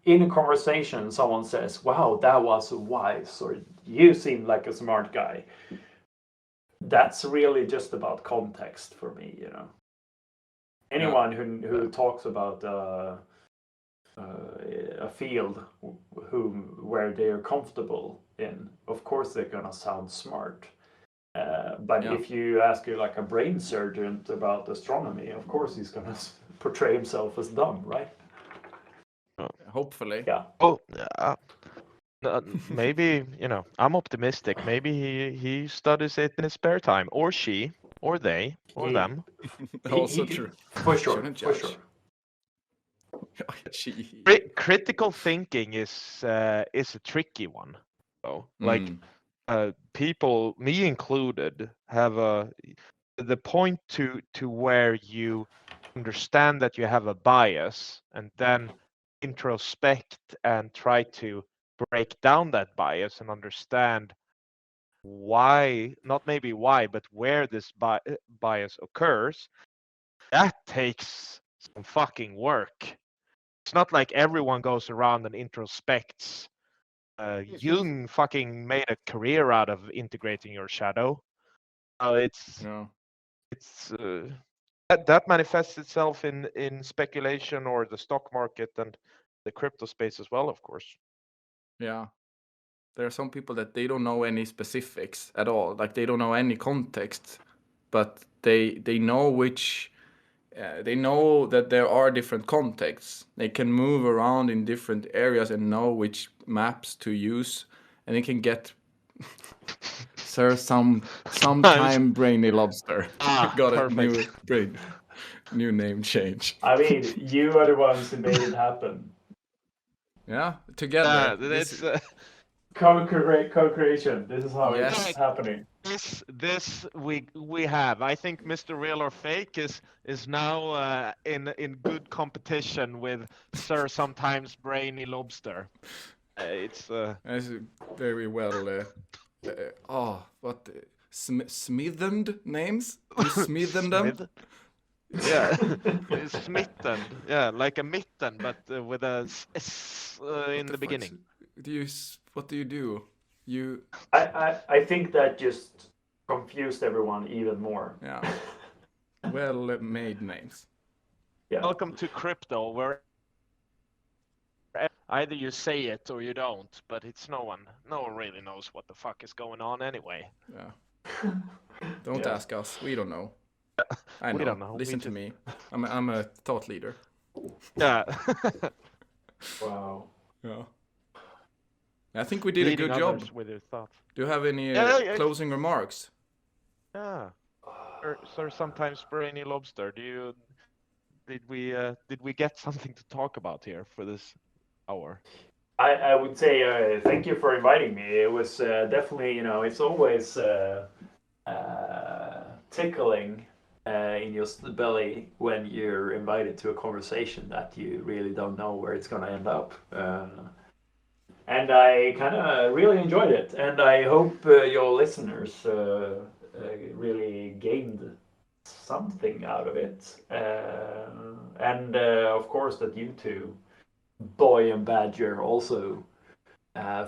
in a conversation, someone says, "Wow, that was wise," or "You seem like a smart guy." That's really just about context for me, Anyone who talks about a field where they are comfortable in, of course they're gonna sound smart. But if you ask like a brain surgeon about astronomy, of course he's gonna portray himself as dumb, right? Hopefully. Yeah. Oh, maybe I'm optimistic. Maybe he studies it in his spare time, or she, or they, or them. Also true. For sure. For sure. Critical thinking is a tricky one, though. Like people, me included, have the point to where you understand that you have a bias and then introspect and try to break down that bias and understand why, not maybe why, but where this bias occurs. That takes some fucking work. It's not like everyone goes around and introspects. Jung fucking made a career out of integrating your shadow. That manifests itself in speculation or the stock market and the crypto space as well, of course. Yeah. There are some people that they don't know any specifics at all. Like they don't know any context, but they know which they know that there are different contexts. They can move around in different areas and know which maps to use, and they can get Sir sometime brainy lobster. Got a perfect. new name change. I mean, you are the ones who made it happen. Yeah, together. Co-creation. This is how it's happening. This we have. I think MrRealorFake is now in good competition with Sir Sometimes Brainy Lobster. It's very well. Smithened names? You smithen them? Yeah, smitten. Yeah, like a mitten, but with a s in the beginning. What do you do? I think that just confused everyone even more. Yeah. Well made names. Yeah. Welcome to crypto, where either you say it or you don't, but it's no one really knows what the fuck is going on anyway. Yeah. Don't Yeah. ask us. We don't know. I know. We don't know. Listen to me. I'm a thought leader. Yeah. Wow. Yeah. I think we did Leading a good job. others with your thoughts. Do you have any Yeah. closing remarks? Yeah. Sir, sometimes brainy lobster. Did we get something to talk about here for this hour? I would say thank you for inviting me. It was definitely, it's always tickling in your belly when you're invited to a conversation that you really don't know where it's going to end up. And I kind of really enjoyed it. And I hope your listeners really gained something out of it. And of course, that you two, Boy and Badger, also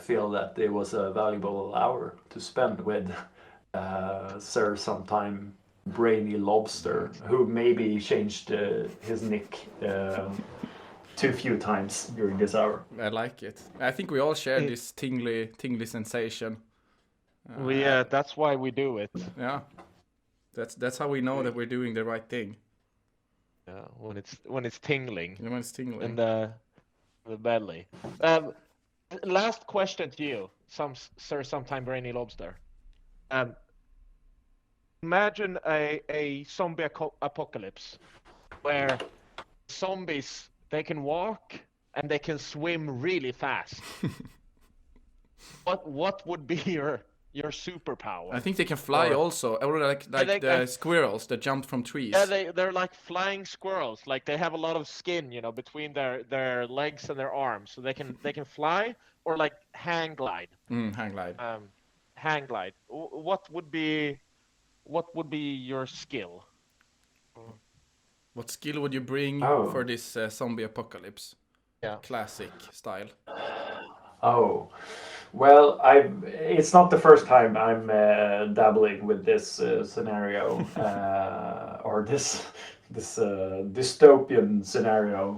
feel that it was a valuable hour to spend with Sir sometime brainy lobster, who maybe changed his nick too few times during this hour. I like it. I think we all share this tingly sensation. That's why we do it. Yeah. That's how we know that we're doing the right thing. Yeah, when it's tingling When it's tingling. in the belly. Last question to you, Sir sometime brainy lobster. Imagine a zombie apocalypse where zombies, they can walk and they can swim really fast. What would be your superpower? I think they can fly also, or like the squirrels that jump from trees. Yeah, they're like flying squirrels. Like they have a lot of skin, between their legs and their arms, so they can fly or like hang glide. Hang glide. Hang glide. What would be your skill? What skill would you bring for this zombie apocalypse? Yeah. Classic style. Oh, well, it's not the first time I'm dabbling with this scenario or this dystopian scenario.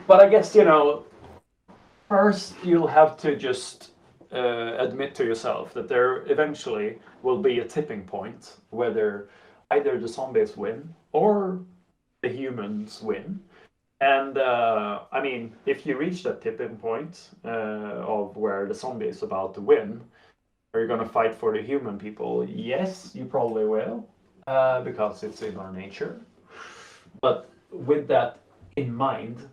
But I guess, first you'll have to just admit to yourself that there eventually will be a tipping point, whether either the zombies win or the humans win. And I mean, if you reach that tipping point of where the zombie is about to win, are you going to fight for the human people? Yes, you probably will, because it's in our nature. But with that in mind,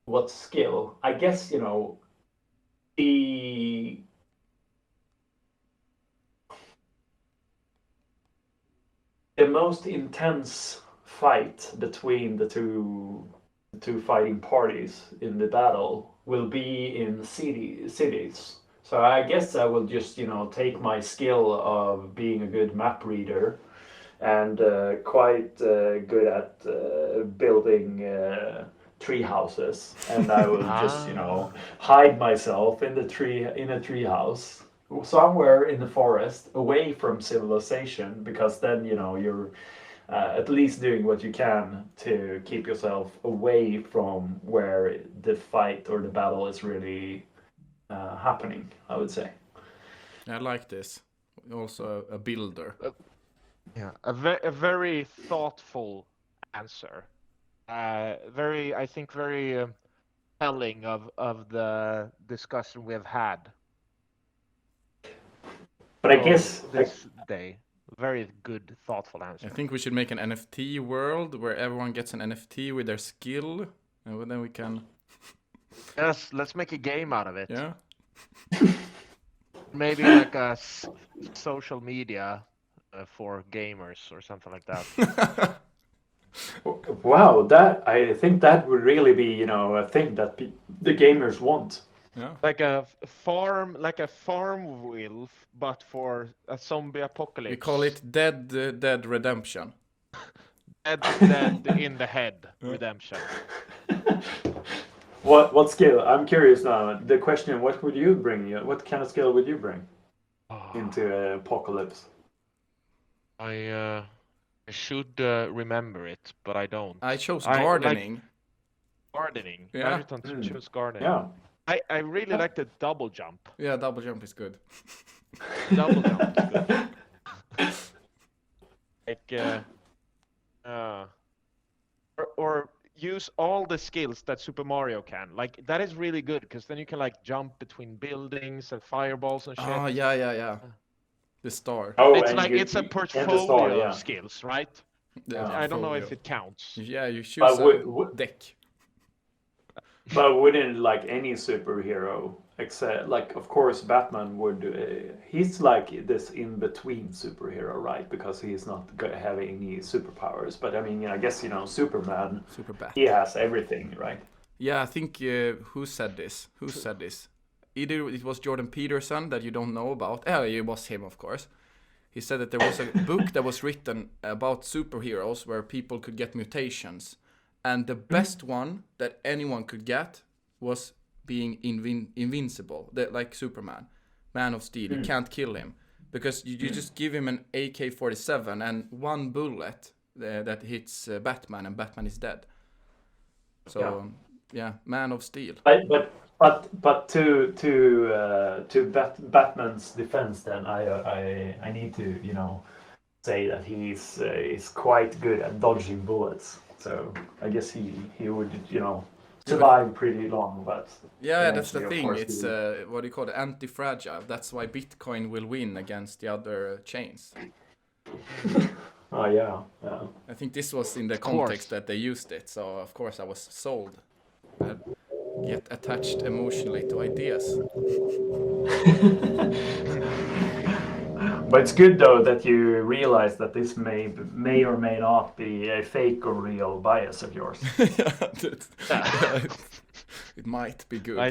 what skill? I guess, the most intense fight between the two fighting parties in the battle will be in cities. So I guess I will just, take my skill of being a good map reader and quite good at building tree houses, and I will just, hide myself in a tree house somewhere in the forest, away from civilization, because then you're at least doing what you can to keep yourself away from where the fight or the battle is really happening, I would say. I like this. Also a builder. Yeah, a very thoughtful answer. I think very telling of the discussion we have had. But I guess this day. Very good, thoughtful answer. I think we should make an NFT world where everyone gets an NFT with their skill, and then we can. Yes, let's make a game out of it. Yeah. Maybe like a social media for gamers or something like that. Wow, I think that would really be, a thing that the gamers want. Yeah. Like a farm wolf, but for a zombie apocalypse. We call it Dead Redemption. Dead in the head redemption. What skill? I'm curious now. The question: what would you bring? What kind of skill would you bring? into apocalypse. I should remember it, but I don't. I chose I like gardening. gardening. Yeah. Magiton chose gardening. Yeah. I really like the double jump. Yeah, double jump is good. Double jump is good. Like or use all the skills that Super Mario can. Like that is really good because then you can like jump between buildings and fireballs and shit. Oh, yeah. The star. Oh, It's and like it's a and the portfolio star, yeah. of skills, right? The I don't know portfolio. if it counts. Yeah, you choose But a deck. But wouldn't like any superhero, except like of course Batman would. He's like this in between superhero, right? Because he's not having any superpowers. But I mean, I guess Superman. Super Bat. He has everything, right? Yeah, I think who said this? Either it was Jordan Peterson that you don't know about. Yeah, it was him, of course. He said that there was a book that was written about superheroes where people could get mutations. And the best one that anyone could get was being invincible, like Superman, Man of Steel. You can't kill him because you just give him an AK-47 and one bullet that hits Batman, and Batman is dead. So yeah, Man of Steel. But to Batman's defense, then I need to say that he's quite good at dodging bullets. So I guess he would survive pretty long, but yeah, that's the eventually, of thing. course, It's what do you call it? Anti-fragile. That's why Bitcoin will win against the other chains. Oh yeah. I think this was in the context that they used it, so of course I was sold. I get attached emotionally to ideas. But it's good though that you realize that this may or may not be a fake or real bias of yours. It might be good. I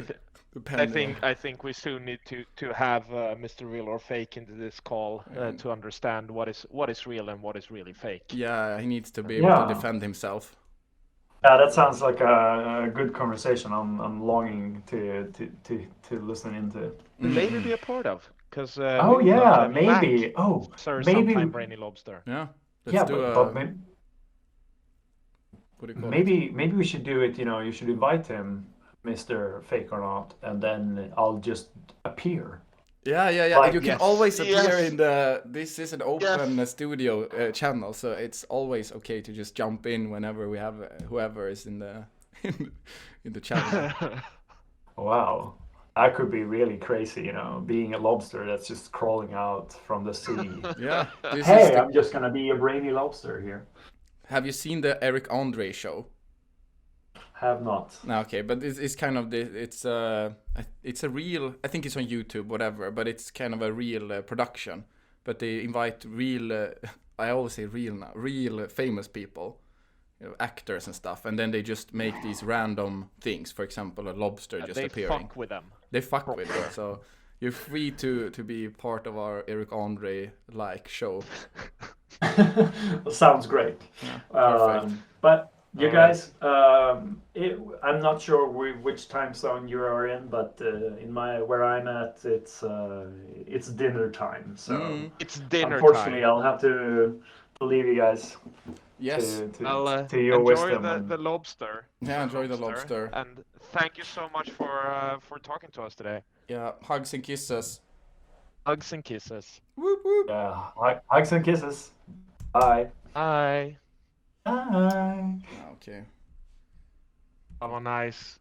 think we soon need to have MrRealorFake into this call to understand what is real and what is really fake. Yeah, he needs to be able to defend himself. Yeah, that sounds like a good conversation. I'm longing to listen into. Maybe be a part of, because maybe. sometime Brainy Lobster. Yeah, let's do but what do you call it? maybe we should do it. You should invite him, Mr. Fake or Not, and then I'll just appear. Yeah. Like, you can always appear in the. This is an open studio channel, so it's always okay to just jump in whenever we have whoever is in the in the channel. Wow, that could be really crazy. Being a lobster that's just crawling out from the sea. Yeah. Hey, I'm just gonna be a brainy lobster here. Have you seen the Eric Andre show? Have not. No, okay, but it's kind of it's a real. I think it's on YouTube, whatever. But it's kind of a real production. But they invite real. I always say real now. Real famous people, actors and stuff, and then they just make these random things. For example, a lobster just appearing. They fuck with them. They fuck with it. So you're free to be part of our Eric Andre show. Sounds great. Yeah, But. You guys, I'm not sure which time zone you are in, but where I'm at, it's dinner time. So it's dinner unfortunately, time. I'll have to leave you guys. Yes. To your wisdom. Enjoy the lobster. Yeah, enjoy the lobster. And thank you so much for talking to us today. Yeah, hugs and kisses. Hugs and kisses. Whoop whoop. Yeah, hugs and kisses. Bye. Bye. Bye. Okay. Have a nice